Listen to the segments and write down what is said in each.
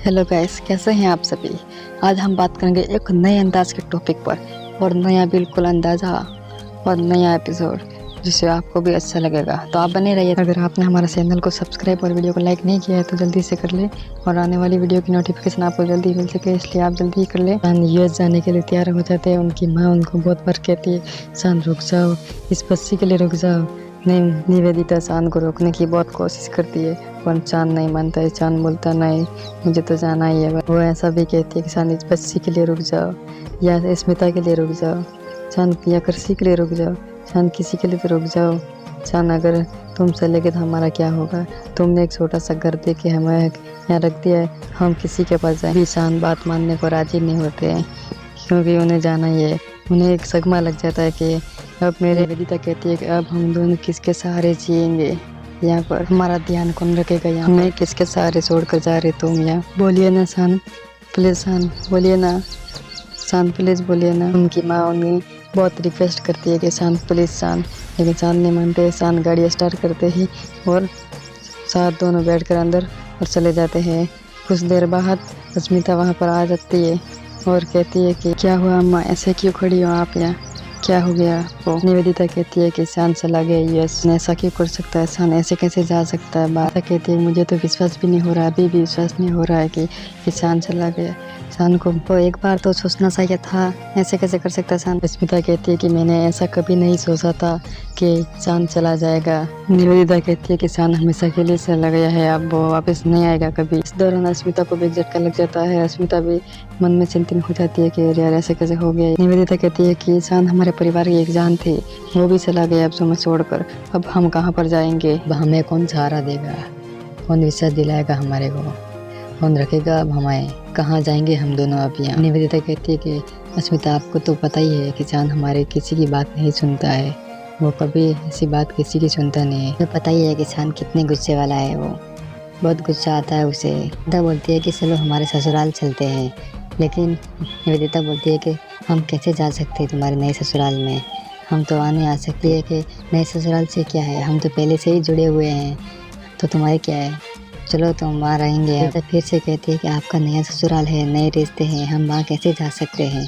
Hello guys, कैसे हैं आप सभी। आज हम बात करेंगे एक नए अंदाज के टॉपिक पर और नया बिल्कुल अंदाज़ा और नया एपिसोड जिससे आपको भी अच्छा लगेगा। तो आप बने रहिए। अगर आपने हमारे चैनल को सब्सक्राइब और वीडियो को लाइक नहीं किया है तो जल्दी से कर ले और आने वाली वीडियो की नोटिफिकेशन आपको जल्दी मिल सके, इसलिए आप जल्दी ही कर ले। शान यूएस जाने के लिए तैयार हो जाते हैं। उनकी माँ उनको बहुत बार कहती है, शान रुक जाओ, इस बच्ची के लिए रुक जाओ। निवेदिता शान को रोकने की बहुत कोशिश करती है पर चांद नहीं मानता है। चांद बोलता नहीं, मुझे तो जाना ही है। वो ऐसा भी कहती है कि शान इस बच्ची के लिए रुक जाओ या स्मिता के लिए रुक जाओ, चांद या कृषि के लिए रुक जाओ, चांद किसी के लिए तो रुक जाओ। चांद अगर तुम चले गए तो हमारा क्या होगा। तुमने एक छोटा सा घर दे के हमें यहाँ रख दिया है, हम किसी के पास जाए। चांद बात मानने को राजी नहीं होते हैं क्योंकि उन्हें जाना ही है। उन्हें एक सदमा लग जाता है कि अब मेरे निवेदिता कहती है कि अब हम दोनों किसके सहारे जिएंगे, यहाँ पर हमारा ध्यान कौन रखेगा, यहाँ मैं किसके सहारे छोड़कर जा रहे तुम। यहाँ बोलिए ना शान, प्लीज़ शान बोलिए ना, शान प्लीज़ बोलिए ना। उनकी माँ उन्हें बहुत रिक्वेस्ट करती है कि शान प्लीज़ शान, लेकिन शान नहीं मानते। शान गाड़ी स्टार्ट करते ही और साथ दोनों बैठकर अंदर और चले जाते हैं। कुछ देर बाद अस्मिता वहाँ पर आ जाती है और कहती है कि क्या हुआ अम्मा, ऐसे क्यों खड़ी हो आप यहाँ, क्या हो गया आपको। निवेदिता कहती है कि शान चला गया यूएस, ऐसा क्यों कर सकता है, शान ऐसे कैसे जा सकता है। बात कहती है मुझे तो विश्वास भी नहीं हो रहा, अभी भी विश्वास नहीं हो रहा है कि शान चला गया। शान को तो एक बार तो सोचना चाहिए था, ऐसे कैसे कर सकता है शान। स्मिता कहती है कि मैंने ऐसा कभी नहीं सोचा था कि शान चला जाएगा। निवेदिता कहती है कि शान हमेशा के लिए चला गया है, अब वो वापस नहीं आएगा कभी। इस दौरान स्मिता को भी झटका लग जाता है। स्मिता भी मन में चिंतित हो जाती है कि यार ऐसे कैसे हो गया। निवेदिता कहती है कि शान हमारे परिवार की एक जान थी, वो भी चला गया अब हमें छोड़कर, अब हम कहाँ पर जाएंगे। हमें कौन सहारा देगा, कौन विश्वास दिलाएगा हमारे को, कौन रखेगा अब हमें, कहाँ जाएंगे हम दोनों अब यहाँ। निवेदिता कहती है कि अस्मिता आपको तो पता ही है कि चांद हमारे किसी की बात नहीं सुनता है, वो कभी ऐसी बात किसी की सुनता नहीं है। तो पता ही है कि चांद कितने गुस्से वाला है, वो बहुत गुस्सा आता है उसे। निवेदिता बोलती है कि चलो हमारे ससुराल चलते हैं, लेकिन निवेदिता बोलती है कि हम कैसे जा सकते हैं तुम्हारे नए ससुराल में, हम तो आने आ सकती है कि नए ससुराल से क्या है, हम तो पहले से ही जुड़े हुए हैं, तो तुम्हारे क्या है, चलो तो हम वहाँ रहेंगे। तो फिर से कहती है कि आपका नया ससुराल है, नए रिश्ते हैं, हम वहाँ कैसे जा सकते हैं।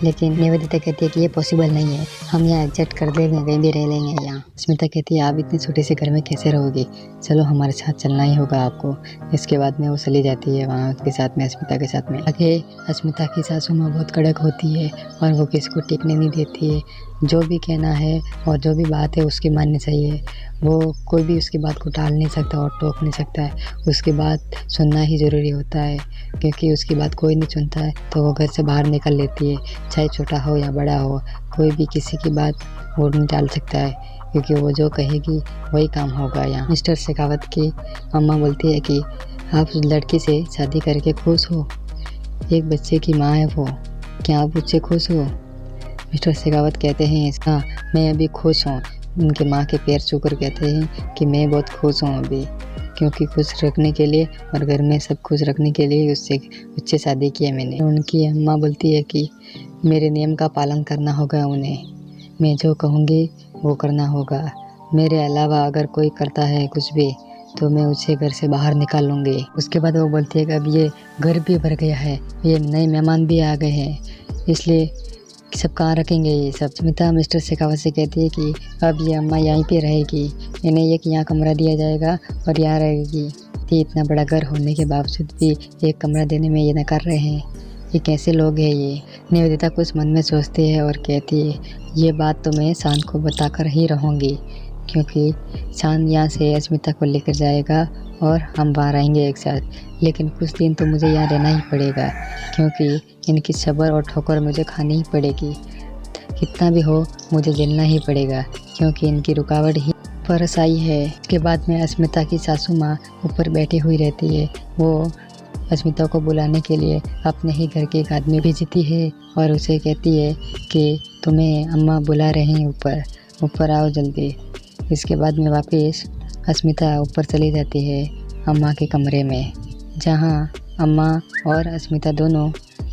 लेकिन निवेदिता कहती है कि ये पॉसिबल नहीं है, हम यहाँ एडजस्ट कर लेंगे, कहीं भी रह लेंगे यहाँ। स्मिता कहती है आप इतने छोटे से घर में कैसे रहोगे, चलो हमारे साथ चलना ही होगा आपको। इसके बाद में वो चली जाती है वहाँ के साथ में, अस्मिता के साथ में। आगे अस्मिता की सासू माँ बहुत कड़क होती है और वो किसी को टिकने नहीं देती है। जो भी कहना है और जो भी बात है उसकी माननी चाहिए, वो कोई भी उसकी बात को टाल नहीं सकता और टोक नहीं सकता है। उसकी बात सुनना ही ज़रूरी होता है, क्योंकि उसकी बात कोई नहीं सुनता है तो वो घर से बाहर निकल लेती है। चाहे छोटा हो या बड़ा हो, कोई भी किसी की बात वो नहीं टाल सकता है, क्योंकि वो जो कहेगी वही काम होगा। यहाँ मिस्टर शेखावत की अम्मा बोलती है कि आप उस लड़की से शादी करके खुश हो, एक बच्चे की माँ है वो, क्या आप उससे खुश हो। मिस्टर शेखावत कहते हैं हाँ मैं अभी खुश हूँ। उनके माँ के पैर छूकर कहते हैं कि मैं बहुत खुश हूँ अभी, क्योंकि खुश रखने के लिए और घर में सब खुश रखने के लिए उससे शादी की है मैंने। उनकी अम्मा बोलती है कि मेरे नियम का पालन करना होगा उन्हें, मैं जो कहूँगी वो करना होगा, मेरे अलावा अगर कोई करता है कुछ भी तो मैं उसे घर से बाहर निकाल लूँगी। उसके बाद वो बोलती है कि अब ये घर भी भर गया है, ये नए मेहमान भी आ गए हैं, इसलिए सब कहाँ रखेंगे ये सब। स्मिता मिस्टर शेखावत से कहती है कि अब ये अम्मा यहीं पे रहेगी, इन्हें एक यहाँ कमरा दिया जाएगा और यहाँ रहेगी। कि इतना बड़ा घर होने के बावजूद भी एक कमरा देने में ये नकार रहे हैं, ये कैसे लोग हैं ये। निवेदिता कुछ मन में सोचती है और कहती है ये बात तो मैं शान को बताकर ही रहूँगी, क्योंकि शान यहाँ से अस्मिता को लेकर जाएगा और हम वहाँ रहेंगे एक साथ। लेकिन कुछ दिन तो मुझे यहाँ रहना ही पड़ेगा, क्योंकि इनकी सब्र और ठोकर मुझे खानी ही पड़ेगी, कितना भी हो मुझे झेलना ही पड़ेगा, क्योंकि इनकी रुकावट ही परसाई है। उसके बाद में अस्मिता की सासू माँ ऊपर बैठी हुई रहती है। वो अस्मिता को बुलाने के लिए अपने ही घर के एक आदमी भेजती है और उसे कहती है कि तुम्हें अम्मा बुला रहे हैं, ऊपर आओ जल्दी। इसके बाद में वापस अस्मिता ऊपर चली जाती है अम्मा के कमरे में, जहाँ अम्मा और अस्मिता दोनों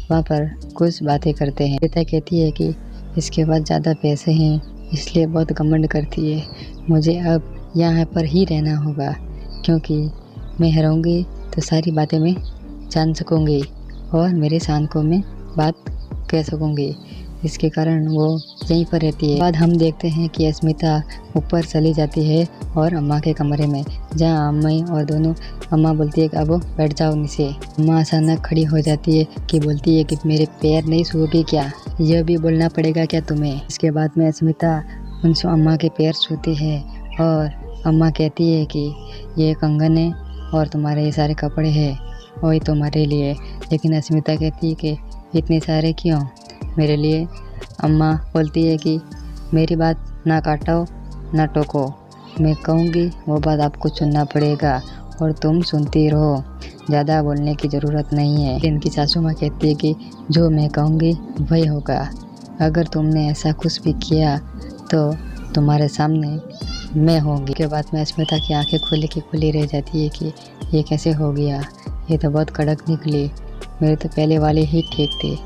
वहाँ पर कुछ बातें करते हैं। अस्मिता कहती है कि इसके बाद ज़्यादा पैसे हैं इसलिए बहुत घमंड करती है, मुझे अब यहाँ पर ही रहना होगा, क्योंकि मैं रहूँगी तो सारी बातें मैं जान सकूँगी और मेरे शान को मैं बात कह सकूँगी। इसके कारण वो यहीं पर रहती है। बाद हम देखते हैं कि अस्मिता ऊपर चली जाती है और अम्मा के कमरे में, जहाँ अम्मी और दोनों अम्मा बोलती है कि अब बैठ जाओ नीचे। अम्मा अचानक खड़ी हो जाती है कि बोलती है कि मेरे पैर नहीं छूओगी क्या, यह भी बोलना पड़ेगा क्या तुम्हें। इसके बाद में अस्मिता उनसे अम्मा के पैर छूती है और अम्मा कहती है कि ये कंगन है और तुम्हारे ये सारे कपड़े हैं वही तुम्हारे लिए। लेकिन अस्मिता कहती है कि इतने सारे क्यों मेरे लिए। अम्मा बोलती है कि मेरी बात ना काटो ना टोको, मैं कहूँगी वो बात आपको सुनना पड़ेगा और तुम सुनती रहो, ज़्यादा बोलने की ज़रूरत नहीं है। इनकी सासू माँ कहती है कि जो मैं कहूँगी वही होगा, अगर तुमने ऐसा कुछ भी किया तो तुम्हारे सामने मैं होंगी। के बाद में अस्मिता की आंखें खुली की खुली रह जाती है कि ये कैसे हो गया, ये तो बहुत कड़क निकली, मेरे तो पहले वाले ही ठीक थे।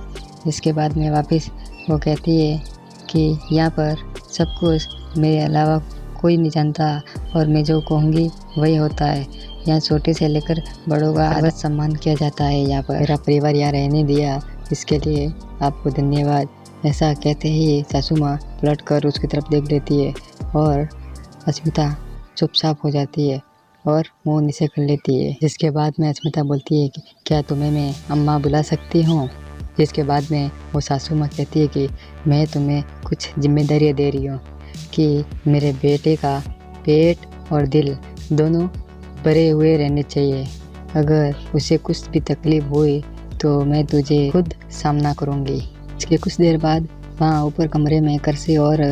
इसके बाद में वापस वो कहती है कि यहाँ पर सब कुछ मेरे अलावा कोई नहीं जानता और मैं जो कहूँगी वही होता है। यहाँ छोटे से लेकर बड़ों का आदर सम्मान किया जाता है। यहाँ पर मेरा परिवार यहाँ रहने दिया, इसके लिए आपको धन्यवाद। ऐसा कहते ही सासू माँ पलट कर उसकी तरफ देख लेती है और अस्मिता चुपचाप हो जाती है और मुँह नीचे कर लेती है। जिसके बाद में अस्मिता बोलती है कि क्या तुम्हें मैं अम्मा बुला सकती हूँ। जिसके बाद में वो सासू माँ कहती है कि मैं तुम्हें कुछ जिम्मेदारियाँ दे रही हूँ कि मेरे बेटे का पेट और दिल दोनों भरे हुए रहने चाहिए। अगर उसे कुछ भी तकलीफ हुई तो मैं तुझे खुद सामना करूँगी। इसके कुछ देर बाद वहाँ ऊपर कमरे में करसी और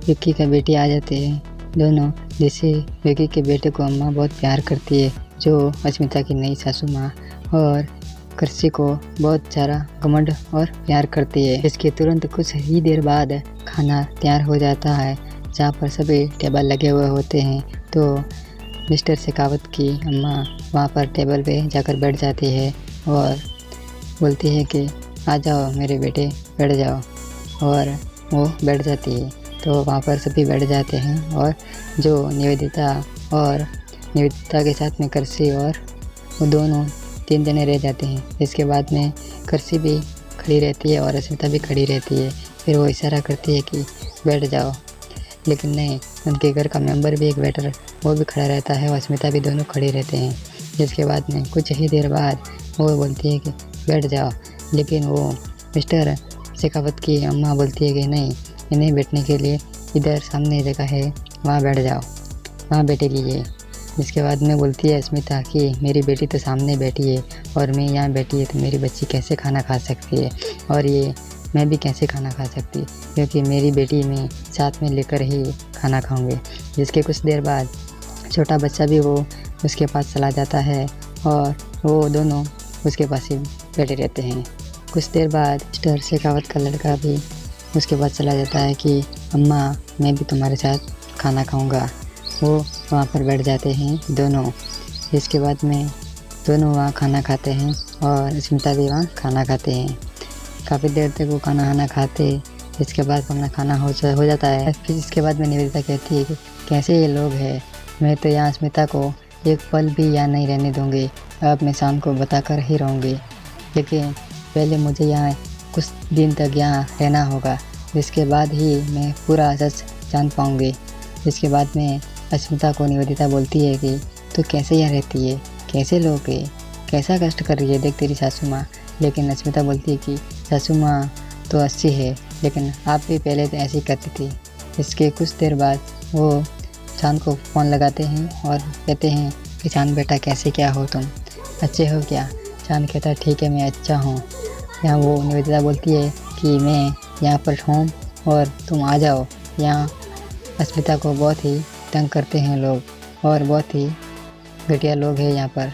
विक्की का बेटी आ जाते हैं दोनों। जैसे विक्की के बेटे को अम्मा बहुत प्यार करती है, जो अस्मिता की नई सासू माँ, और करसी को बहुत सारा घमंड और प्यार करती है। इसके तुरंत कुछ ही देर बाद खाना तैयार हो जाता है, जहाँ पर सभी टेबल लगे हुए होते हैं। तो मिस्टर शेखावत की अम्मा वहाँ पर टेबल पे जाकर बैठ जाती है और बोलती है कि आ जाओ मेरे बेटे बैठ जाओ, और वो बैठ जाती है। तो वहाँ पर सभी बैठ जाते हैं और जो निवेदिता के साथ में करसी और वो दोनों 3 जने रह जाते हैं। इसके बाद में करसी भी खड़ी रहती है और अस्मिता भी खड़ी रहती है। फिर वो इशारा करती है कि बैठ जाओ, लेकिन नहीं, उनके घर का मेंबर भी एक वेटर वो भी खड़ा रहता है और अस्मिता भी दोनों खड़े रहते हैं। जिसके बाद में कुछ ही देर बाद वो बोलती है कि बैठ जाओ, लेकिन वो मिस्टर शेखावत की अम्मा बोलती है कि नहीं, इन्हें बैठने के लिए इधर सामने जगह है, वहाँ बैठ जाओ, वहाँ बैठेगी ये। जिसके बाद में बोलती है अस्मिता कि मेरी बेटी तो सामने बैठी है और मैं यहाँ बैठी है, तो मेरी बच्ची कैसे खाना खा सकती है, और ये मैं भी कैसे खाना खा सकती, क्योंकि मेरी बेटी मैं साथ में लेकर ही खाना खाऊंगी। जिसके कुछ देर बाद छोटा बच्चा भी वो उसके पास चला जाता है और वो दोनों उसके पास ही बैठे रहते हैं। कुछ देर बाद मिस्टर शेखावत का लड़का भी उसके पास चला जाता है कि अम्मा मैं भी तुम्हारे साथ खाना खाऊंगा। वो वहाँ पर बैठ जाते हैं दोनों। इसके बाद में दोनों वहाँ खाना खाते हैं और स्मिता भी वहाँ खाना खाते हैं। काफ़ी देर तक वो खाना खाते। इसके बाद अपना खाना हो जाता है। फिर इसके बाद में निवेदिता कहती है कि कैसे ये लोग हैं, मैं तो यहाँ स्मिता को एक पल भी यहाँ नहीं रहने दूँगी। अब मैं शाम को बता कर ही रहूँगी, लेकिन पहले मुझे यहाँ कुछ दिन तक यहाँ रहना होगा, जिसके बाद ही मैं पूरा सच जान पाऊँगी। इसके बाद में अस्मिता को निवेदिता बोलती है कि तू कैसे यहाँ रहती है, कैसे लोग है, कैसा कष्ट कर रही है, देख तेरी सासू माँ। लेकिन अस्मिता बोलती है कि सासू माँ तो अच्छी है, लेकिन आप भी पहले तो ऐसी करती थी। इसके कुछ देर बाद वो चांद को फ़ोन लगाते हैं और कहते हैं कि चांद बेटा कैसे क्या हो तुम, अच्छे हो क्या। चांद कहता है ठीक है मैं अच्छा हूँ। यहाँ वो निवेदिता बोलती है कि मैं यहाँ पर हूँ और तुम आ जाओ। यहाँ अस्मिता को बहुत ही तंग करते हैं लोग और बहुत ही घटिया लोग हैं यहाँ पर,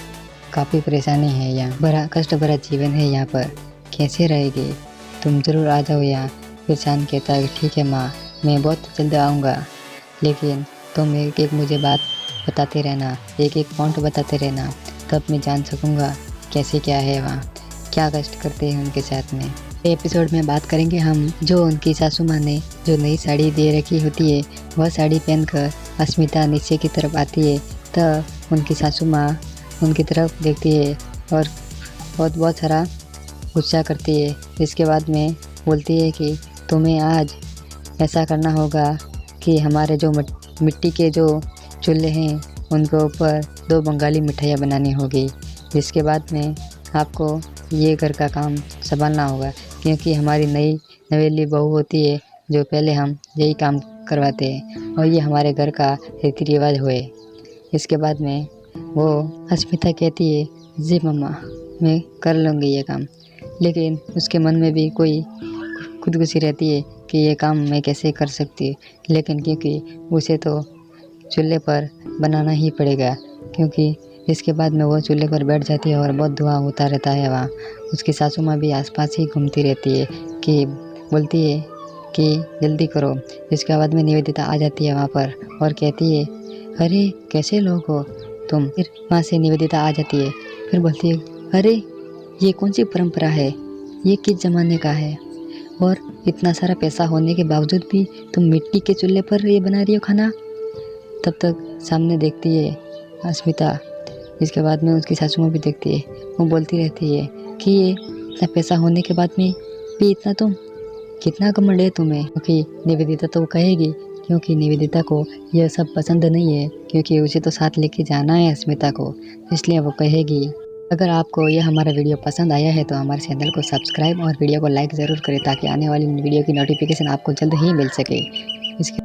काफ़ी परेशानी है यहाँ, बड़ा कष्ट भरा जीवन है यहाँ पर, कैसे रहेगी, तुम ज़रूर आ जाओ यहाँ। फिर चांद कहता है ठीक है माँ, मैं बहुत जल्द आऊँगा, लेकिन तुम एक एक मुझे बात बताते रहना, एक एक पॉइंट बताते रहना, तब मैं जान सकूँगा कैसे क्या है वहाँ, क्या कष्ट करते हैं उनके साथ में। एपिसोड में बात करेंगे हम जो उनकी सासू माँ ने जो नई साड़ी दे रखी होती है, वह साड़ी पहनकर अस्मिता नीचे की तरफ आती है, तब उनकी सासू माँ उनकी तरफ देखती है और बहुत सारा गुस्सा करती है। इसके बाद में बोलती है कि तुम्हें आज ऐसा करना होगा कि हमारे जो मिट्टी के जो चूल्हे हैं उनके ऊपर 2 बंगाली मिठाइयाँ बनानी होगी। जिसके बाद में आपको ये घर का काम संभालना होगा, क्योंकि हमारी नई नवेली बहू होती है जो पहले हम यही काम करवाते हैं और ये हमारे घर का रीति रिवाज हुए। इसके बाद में वो अस्मिता कहती है, जी मम्मा, मैं कर लूँगी ये काम। लेकिन उसके मन में भी कोई खुदकुशी रहती है कि ये काम मैं कैसे कर सकती, लेकिन क्योंकि उसे तो चूल्हे पर बनाना ही पड़ेगा, क्योंकि इसके बाद में वो चूल्हे पर बैठ जाती है और बहुत धुआं होता रहता है वहाँ। उसकी सासू माँ भी आसपास ही घूमती रहती है कि बोलती है कि जल्दी करो। इसके बाद में निवेदिता आ जाती है वहाँ पर और कहती है, अरे कैसे लोग हो तुम। फिर वहाँ से निवेदिता आ जाती है, फिर बोलती है, अरे ये कौन सी परंपरा है, ये किस ज़माने का है, और इतना सारा पैसा होने के बावजूद भी तुम मिट्टी के चूल्हे पर ये बना रही हो खाना। तब तक सामने देखती है अस्मिता। इसके बाद में उसकी सासू माँ भी देखती है। वो बोलती रहती है कि ये इतना पैसा होने के बाद में भी इतना तुम, कितना घमंड है तुम्हें। क्योंकि निवेदिता तो कहेगी, क्योंकि निवेदिता को यह सब पसंद नहीं है, क्योंकि उसे तो साथ लेके जाना है अस्मिता को, इसलिए वो कहेगी। अगर आपको यह हमारा वीडियो पसंद आया है तो हमारे चैनल को सब्सक्राइब और वीडियो को लाइक ज़रूर करें, ताकि आने वाली वीडियो की नोटिफिकेशन आपको जल्द ही मिल सके। इसके